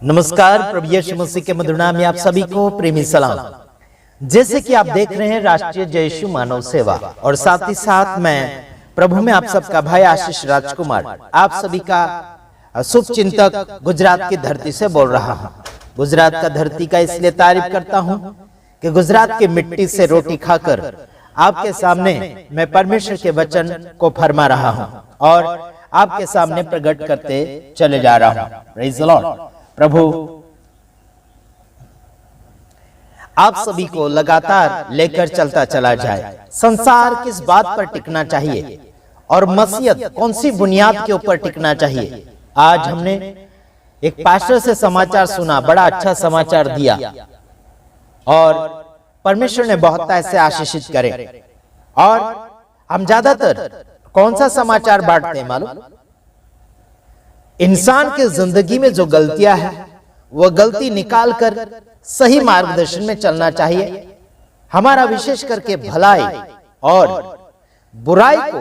नमस्कार, प्रभु यीशु मसीह के मधुर नाम में आप सभी को प्रेमी सलाम। जैसे कि आप देख रहे हैं राष्ट्रीय जय यीशु मानव सेवा, और साथ ही साथ मैं प्रभु में आप सबका भाई आशीष राजकुमार आप सभी का शुभ चिंतक गुजरात की धरती से बोल रहा हूँ। गुजरात का धरती का इसलिए तारीफ करता हूँ कि गुजरात की मिट्टी से रोटी खाकर आपके सामने मैं परमेश्वर के वचन को फरमा रहा हूँ और आपके सामने प्रकट करते चले जा रहा हूँ। Praise the Lord. प्रभु आप सभी को लगातार लेकर चलता चला जाए। संसार किस बात पर टिकना चाहिए और मसीहत कौन सी बुनियाद के ऊपर टिकना चाहिए। आज हमने एक पास्टर से समाचार सुना, बड़ा अच्छा समाचार दिया और परमेश्वर ने बहुत ऐसे आशीषित करे। और हम ज्यादातर कौन सा समाचार बांटते हैं मालूम? इंसान की जिंदगी में जो गलतियां हैं वह गलती निकालकर सही मार्गदर्शन में चलना चाहिए। हमारा विशेष करके भलाई और बुराई को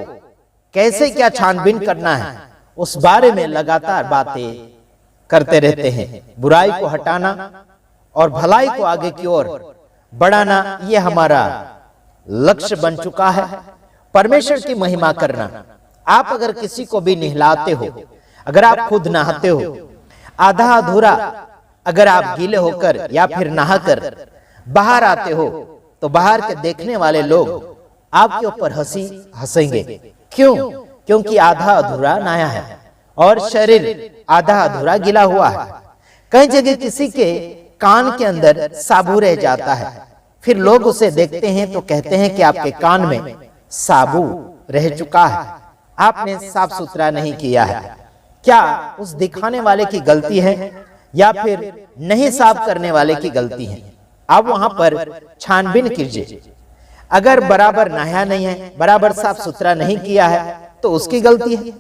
कैसे क्या छानबीन करना है उस बारे में लगातार बातें करते रहते हैं। बुराई को हटाना और भलाई को आगे की ओर बढ़ाना, यह हमारा लक्ष्य बन चुका है। परमेश्वर की महिमा करना। आप अगर किसी को भी नहलाते हो, अगर आप खुद नहाते हो, आधा अधूरा अगर आप गीले होकर या फिर नहाकर बाहर आते हो तो बाहर के देखने वाले लोग आपके ऊपर हंसेंगे। क्यों? क्योंकि आधा अधूरा नहाया है और शरीर आधा अधूरा गिला हुआ है। कई जगह किसी के कान के अंदर साबु रह जाता है, फिर लोग उसे देखते हैं तो कहते हैं कि आपके कान में साबु रह चुका है, आपने साफ सुथरा नहीं किया है। क्या उस दिखाने वाले की गलती है या फिर नहीं साफ करने वाले की गलती है? आप वहां पर छानबीन कीजिए। अगर बराबर नहाया नहीं है, बराबर साफ सुथरा नहीं किया है तो उसकी गलती है,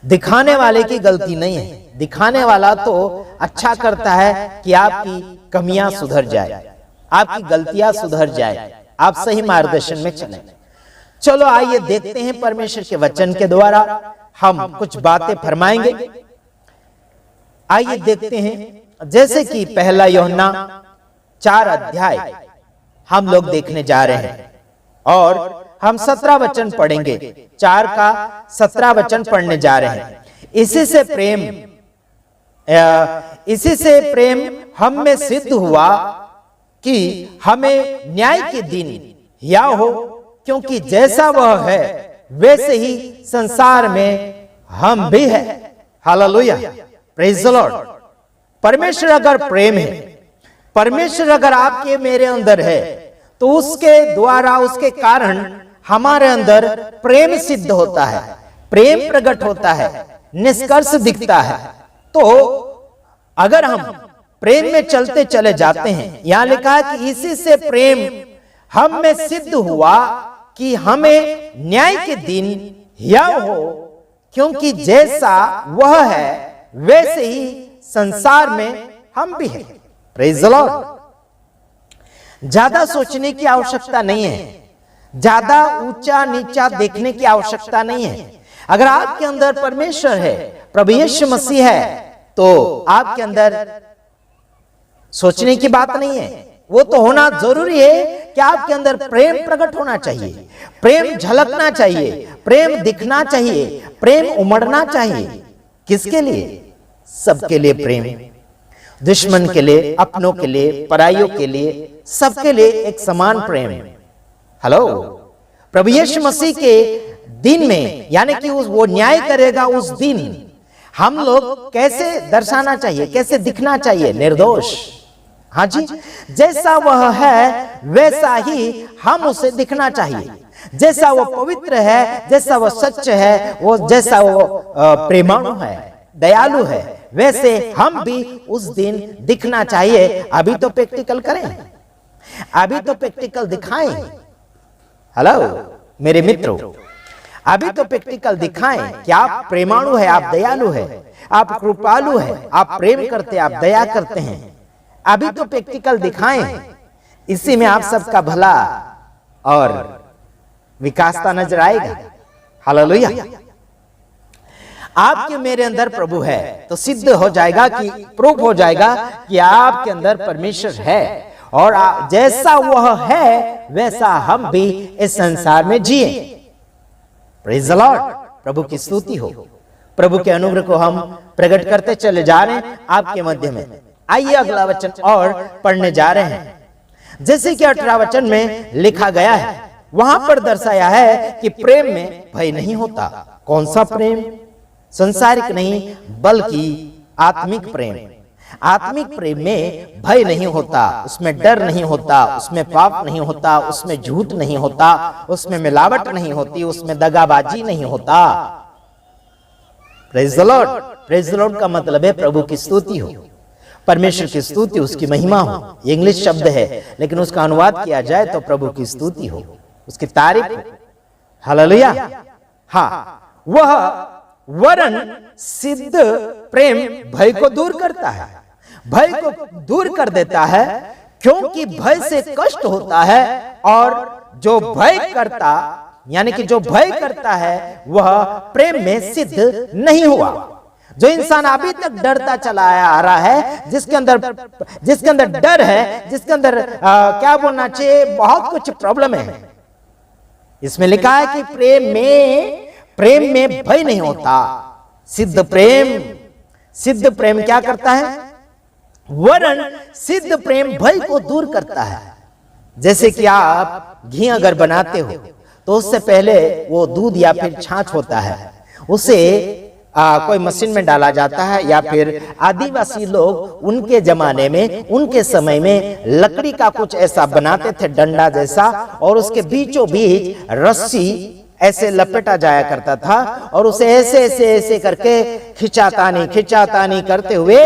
दिखाने वाले की गलती नहीं है। दिखाने वाला तो अच्छा करता है कि आपकी कमियां सुधर जाए, आपकी गलतियां सुधर जाए, आप सही मार्गदर्शन में चलें। चलो आइए देखते हैं परमेश्वर के वचन के द्वारा हम कुछ बातें फरमाएंगे। आइए देखते हैं। जैसे कि पहला यूहन्ना 4 अध्याय हम लोग देखने जा रहे हैं और हम 17 वचन पढ़ेंगे। 4 का 17 वचन पढ़ने जा रहे हैं। इसी से प्रेम हम में सिद्ध हुआ कि हमें न्याय के दिन या हो, क्योंकि जैसा वह है वैसे ही संसार में हम भी है। Hallelujah, praise the Lord. परमेश्वर अगर प्रेम है, परमेश्वर अगर आपके मेरे अंदर है तो उसके द्वारा, उसके कारण हमारे अंदर प्रेम सिद्ध होता है, प्रेम प्रकट होता है, निष्कर्ष दिखता है। तो अगर हम प्रेम में चलते चले जाते हैं, यहां लिखा है कि इसी से प्रेम हम में सिद्ध हुआ कि हमें न्याय के दिन या हो, क्योंकि जैसा वह है वैसे ही संसार में हम भी हैं। Praise the Lord. ज्यादा सोचने की आवश्यकता नहीं है, ज्यादा ऊंचा नीचा देखने की आवश्यकता नहीं है। अगर आपके अंदर परमेश्वर है, प्रभु यीशु मसीह है, तो आपके अंदर सोचने की बात नहीं है। वो तो होना जरूरी है कि आपके अंदर प्रेम प्रकट होना चाहिए, प्रेम झलकना चाहिए, प्रेम दिखना चाहिए, प्रेम उमड़ना चाहिए। किसके लिए? सबके लिए प्रेम, दुश्मन के लिए, अपनों के लिए, पराइयों के लिए, सबके लिए एक समान प्रेम। हेलो, प्रभु यीशु मसीह के दिन में, यानी कि वो न्याय करेगा उस दिन, हम लोग कैसे दर्शाना चाहिए, कैसे दिखना चाहिए? निर्दोष। हाँ जी, जैसा वह है वैसा ही हम उसे दिखना चाहिए। जैसा वो पवित्र है, जैसा वो सच है, वो जैसा वो प्रेमाणु है, दयालु है, वैसे हम भी उस दिन दिखना चाहिए। अभी तो प्रैक्टिकल करें, अभी तो प्रैक्टिकल दिखाएं। हेलो मेरे मित्रों, अभी तो प्रैक्टिकल दिखाएं कि आप प्रेमाणु है, आप दयालु है, आप कृपालु है, आप प्रेम करते, आप दया करते हैं। अभी तो प्रैक्टिकल दिखाएं। इसी में आप सबका भला और विकासता नजर आएगा। हालेलुया। आपके मेरे अंदर प्रभु है, तो सिद्ध हो जाएगा कि प्रूफ हो जाएगा कि आपके अंदर परमेश्वर है, और जैसा वह है वैसा हम भी इस संसार में जिए। प्रेज़ द लॉर्ड, प्रभु की स्तुति हो। प्रभु के अनुग्रह को हम प्रकट करते चले जा रहे हैं आपके मध्य में। आइए अगला वचन और पढ़ने जा रहे हैं। जैसे कि 18 वचन में लिखा गया है, वहां पर दर्शाया है कि प्रेम में भय नहीं होता। कौन सा प्रेम? संसारिक नहीं, बल्कि आत्मिक प्रेम। आत्मिक प्रेम में भय नहीं होता, उसमें डर नहीं होता, उसमें पाप नहीं होता, उसमें झूठ नहीं होता, उसमें मिलावट नहीं होती, उसमें दगाबाजी नहीं होता। Praise the Lord. Praise the Lord का मतलब है प्रभु की स्तुति हो, परमेश्वर की स्तुति, उसकी महिमा हो। ये इंग्लिश शब्द है, लेकिन उसका अनुवाद किया जाए तो प्रभु की स्तुति हो, उसकी तारीफ हो। हालेलुया। हाँ, वह वरन सिद्ध प्रेम भय को दूर करता है, भय को दूर कर देता है, क्योंकि भय से कष्ट होता है, और जो भय करता, यानी कि जो भय करता है वह प्रेम में सिद्ध नहीं हुआ। जो इंसान अभी तक डरता चला आ रहा है, जिसके अंदर डर है, जिसके अंदर क्या बोलना चाहिए, बहुत कुछ प्रॉब्लम है। इसमें लिखा है कि प्रेम में भय नहीं होता। सिद्ध प्रेम क्या करता है? वरन सिद्ध प्रेम भय को दूर करता है। जैसे कि आप घी अगर बनाते हो तो उससे पहले वो दूध या फिर छाछ होता है, उसे कोई मशीन में डाला जाता है, या फिर आदिवासी लोग उनके जमाने में, उनके समय में लकड़ी का कुछ ऐसा बनाते थे, डंडा जैसा, और उसके बीचों बीच रस्सी ऐसे लपेटा जाया करता था, और उसे ऐसे ऐसे ऐसे करके खिंचातानी करते हुए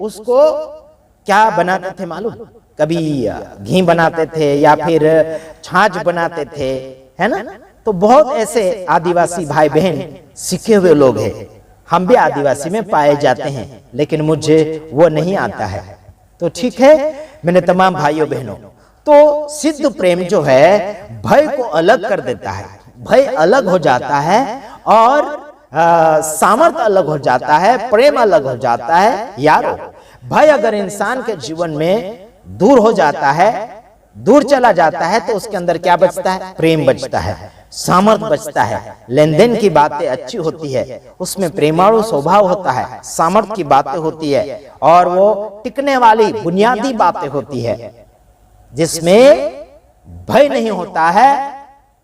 उसको क्या बनाते थे मालूम? कभी घी बनाते थे या फिर छाछ बनाते थे, है ना? तो बहुत ऐसे आदिवासी भाई बहन सीखे हुए लोग हैं। हम भी आदिवासी में पाए जाते हैं, लेकिन मुझे वो नहीं आता है। तो ठीक है मेरे तमाम भाइयों बहनों, तो सिद्ध प्रेम जो है भय को अलग कर देता है, भय अलग हो जाता है, और सामर्थ्य अलग हो जाता है, प्रेम अलग हो जाता है। यारो, भय अगर इंसान के जीवन में दूर हो जाता है, दूर चला जाता है, तो उसके अंदर क्या बचता है? प्रेम बचता है, सामर्थ्य बचता है, लेन देन की बातें अच्छी होती है, उसमें प्रेमाळु स्वभाव होता है, सामर्थ्य की बातें होती है, और वो टिकने वाली बुनियादी बातें होती है। जिसमें भय नहीं होता है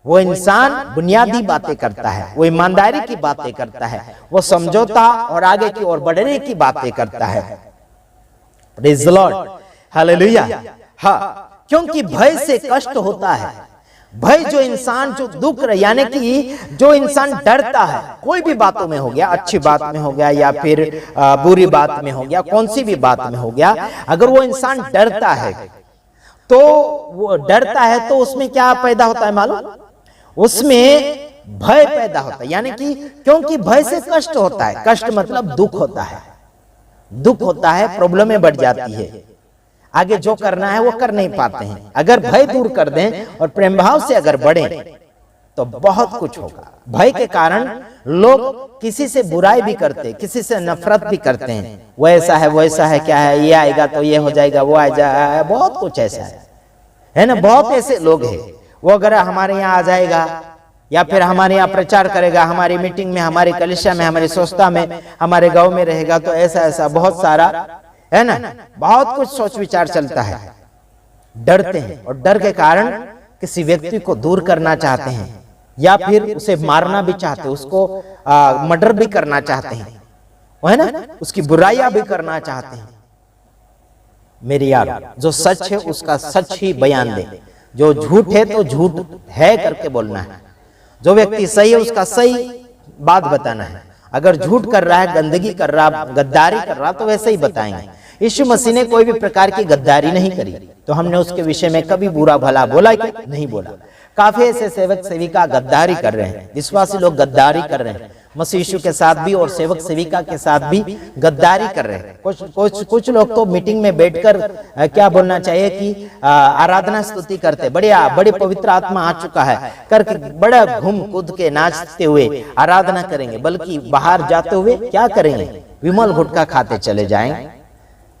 वो इंसान बुनियादी बातें करता है, वो ईमानदारी की बातें करता है, वो समझौता और आगे की ओर बढ़ने की बातें करता है। Praise the Lord, hallelujah. हाँ, क्योंकि भय से कष्ट होता है। भय जो इंसान जो दुख, यानी कि जो इंसान डरता है, कोई भी बातों में हो गया, अच्छी बात में हो गया या फिर बुरी बात में हो गया, कौन सी भी बात में हो गया, अगर वो इंसान डरता है तो तो उसमें क्या पैदा होता है मालूम? उसमें भय पैदा होता है, यानी कि क्योंकि भय से कष्ट होता है। कष्ट मतलब दुख होता है, दुख होता है, प्रॉब्लमें बढ़ जाती है, आगे जो करना है वो कर नहीं पाते हैं। अगर भय दूर कर दें और प्रेम भाव से अगर बढ़े तो बहुत कुछ होगा। भय के कारण लोग किसी से बुराई भी करते, किसी से नफरत भी करते हैं, वो ऐसा है, वो ऐसा है, क्या है, ये आएगा तो ये हो जाएगा, वो आ जाएगा, बहुत कुछ ऐसा है ना? बहुत ऐसे लोग हैं, वो अगर हमारे यहाँ आ जाएगा या फिर हमारे यहाँ प्रचार करेगा, हमारी मीटिंग में, हमारी कलिसिया में, हमारी संस्था में, हमारे गांव में रहेगा, तो ऐसा ऐसा बहुत सारा है ना, बहुत कुछ सोच विचार चलता है। डरते हैं, और डर के कारण किसी व्यक्ति को दूर करना चाहते हैं, या फिर उसे मारना भी चाहते हैं, उसको मर्डर भी करना चाहते हैं, है ना, उसकी बुराइयां भी करना चाहते हैं। मेरे यार, जो सच है उसका सच ही बयान दे, जो झूठ है तो झूठ है करके बोलना है, जो व्यक्ति सही है उसका सही बात बताना है। अगर झूठ कर रहा है, गंदगी कर रहा, गद्दारी कर रहा, तो वैसे ही बताएंगे। यीशु मसीह ने कोई भी प्रकार की गद्दारी नहीं करी, तो हमने उसके विषय में कभी बुरा भला बोला कि नहीं बोला। काफी ऐसे सेवक सेविका गद्दारी कर रहे हैं, विश्वासी लोग गद्दारी कर रहे हैं, मसीह यीशु के साथ भी और सेवक सेविका के साथ भी गद्दारी कर रहे हैं। कुछ लोग तो मीटिंग में बैठकर क्या बोलना चाहिए कि आराधना स्तुति करते, बड़ी पवित्र आत्मा आ चुका है करके बड़ा घूम कूद के नाचते हुए आराधना करेंगे, बल्कि बाहर जाते हुए क्या करेंगे, विमल गुटखा खाते चले जाएंगे,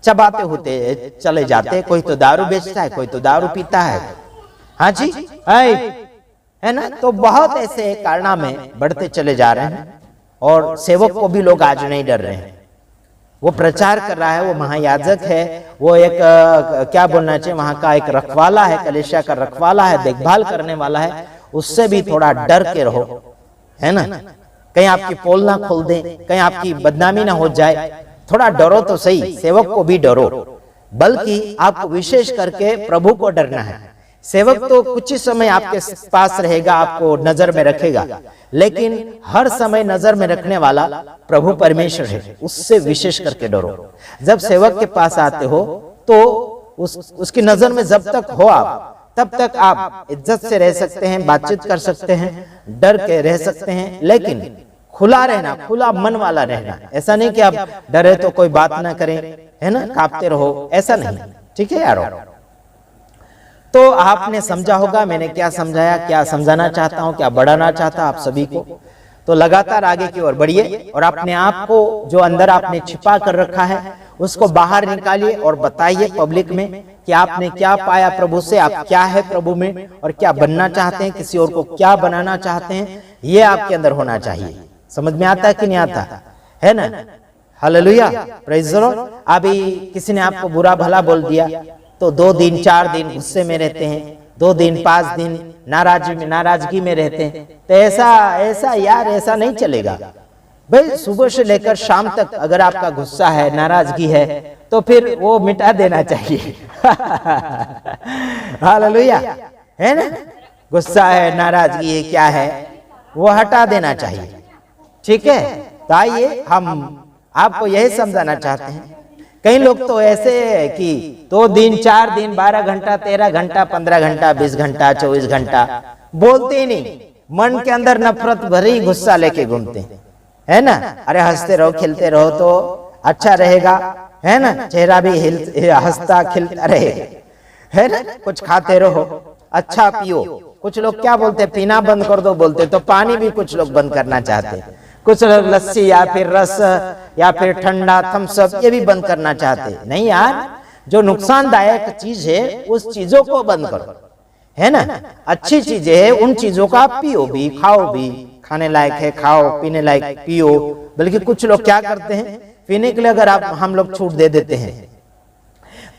चबाते होते चले जाते। कोई तो दारू बेचता है, कोई तो दारू पीता है। हाँ जी, है ना। तो बहुत ऐसे कारनामे बढ़ते चले जा रहे हैं और सेवक को भी लोग आज नहीं डर रहे हैं। वो प्रचार कर रहा है, वो महायाजक है, वो एक क्या बोलना चाहिए, वहां का एक रखवाला है, कलीसिया का रखवाला है, देखभाल करने वाला है। उससे भी थोड़ा डर के रहो, है ना। कहीं आपकी पोल ना खोल दे, कहीं आपकी बदनामी ना हो जाए, थोड़ा डरो तो सही। सेवक को भी डरो, बल्कि आपको विशेष करके प्रभु को डरना है। सेवक तो कुछ ही समय आपके पास रहेगा, आपको नजर में रखेगा, लेकिन हर समय नजर में रखने वाला प्रभु परमेश्वर है, उससे विशेष करके डरो। जब सेवक के पास आते हो तो उसकी नजर में जब तक हो आप, तब तक आप इज्जत से रह सकते हैं, बातचीत कर सकते हैं, डर के रह सकते हैं, लेकिन खुला रहना, खुला मन वाला रहना। ऐसा नहीं कि आप डरे तो कोई बात ना करें, है ना, कांपते रहो, ऐसा नहीं। ठीक है यारो। तो आपने समझा होगा मैंने क्या समझाया, क्या समझाना चाहता हूं, क्या बढ़ाना चाहता आप सभी को। तो लगातार आगे की ओर बढ़िए और अपने आप को जो अंदर आपने छिपा कर रखा है उसको बाहर निकालिए और बताइए पब्लिक में कि आपने क्या पाया प्रभु से, आप क्या है प्रभु में और क्या बनना चाहते हैं, किसी और को क्या बनाना चाहते हैं, ये आपके अंदर होना चाहिए। समझ में आता है कि नहीं आता, है ना। Hallelujah, praise the Lord. अभी किसी ने आपको बुरा भला बोल दिया तो 2 दिन 4 दिन गुस्से में रहते हैं, 2 दिन 5 दिन नाराजगी में रहते हैं। तो ऐसा यार ऐसा नहीं चलेगा भाई। सुबह से लेकर शाम तक अगर आपका गुस्सा है, नाराजगी है, तो फिर वो मिटा देना चाहिए। हालेलुया, है ना। गुस्सा है, नाराजगी है, क्या है, वो हटा देना चाहिए। ठीक है। तो आइए हम आपको यही समझाना चाहते हैं। कई लोग तो ऐसे है कि 2 दिन 4 दिन 12 घंटा 13 घंटा 15 घंटा 20 घंटा 24 घंटा बोलते ही नहीं, मन के अंदर नफरत भरी गुस्सा लेके घूमते हैं, है ना। अरे हंसते रहो, खिलते रहो तो अच्छा रहेगा, है ना। चेहरा भी हंसता खिलता रहे, है ना। कुछ खाते रहो, अच्छा पियो। कुछ लोग क्या बोलते हैं, पीना बंद कर दो बोलते, तो पानी भी कुछ लोग बंद करना चाहते हैं। कुछ लोग लस्सी या फिर रस या फिर ठंडा थम्स अप ये भी बंद करना चाहते। नहीं यार, जो नुकसानदायक चीज है उस चीजों को बंद करो, है ना। अच्छी चीजें है उन चीजों का आप पियो भी, खाओ भी। खाने लायक है खाओ, पीने लायक पियो। बल्कि कुछ लोग क्या करते हैं, पीने के लिए अगर हम लोग छूट दे देते हैं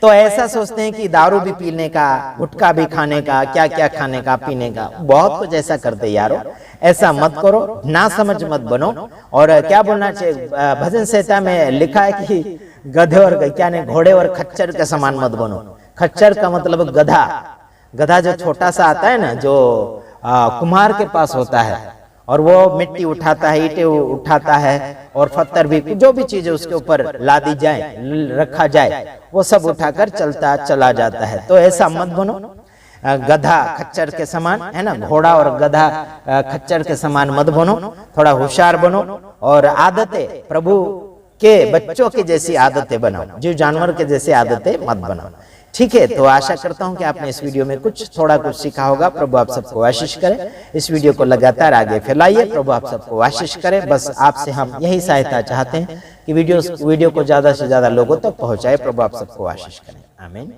तो ऐसा सोचते हैं कि दारू भी पीने का, गुटखा भी खाने का, क्या क्या खाने का, पीने का, बहुत कुछ ऐसा करते यारो। ऐसा मत करो, ना समझ मत बनो। और क्या बोलना चाहिए, भजन संहिता में लिखा है कि गधे और क्या नहीं, घोड़े और खच्चर के समान मत बनो। खच्चर का मतलब गधा। गधा जो छोटा सा आता है ना, जो कुम्हार के पास होता है, और वो मिट्टी उठाता है, ईंटें उठाता है और पत्थर भी, जो भी चीजें उसके ऊपर ला दी जाए, रखा जाए, वो सब उठाकर चला जाता है। तो ऐसा मत बनो, गधा खच्चर के समान, है ना। घोड़ा और गधा खच्चर के समान मत बनो, थोड़ा होशियार बनो और आदतें प्रभु के बच्चों की जैसी आदतें बनाओ, जीव जानवर के जैसी आदतें मत बनाओ। ठीक है। तो आशा करता हूं कि आपने इस वीडियो में थोड़ा कुछ सीखा होगा। प्रभु आप सबको आशीष करे। इस वीडियो को लगातार आगे फैलाइए। प्रभु आप सबको आशीष करे। बस आपसे हम यही सहायता चाहते हैं कि वीडियो को ज्यादा से ज्यादा लोगों तक पहुंचाए। प्रभु आप सबको आशीष करें। आमीन।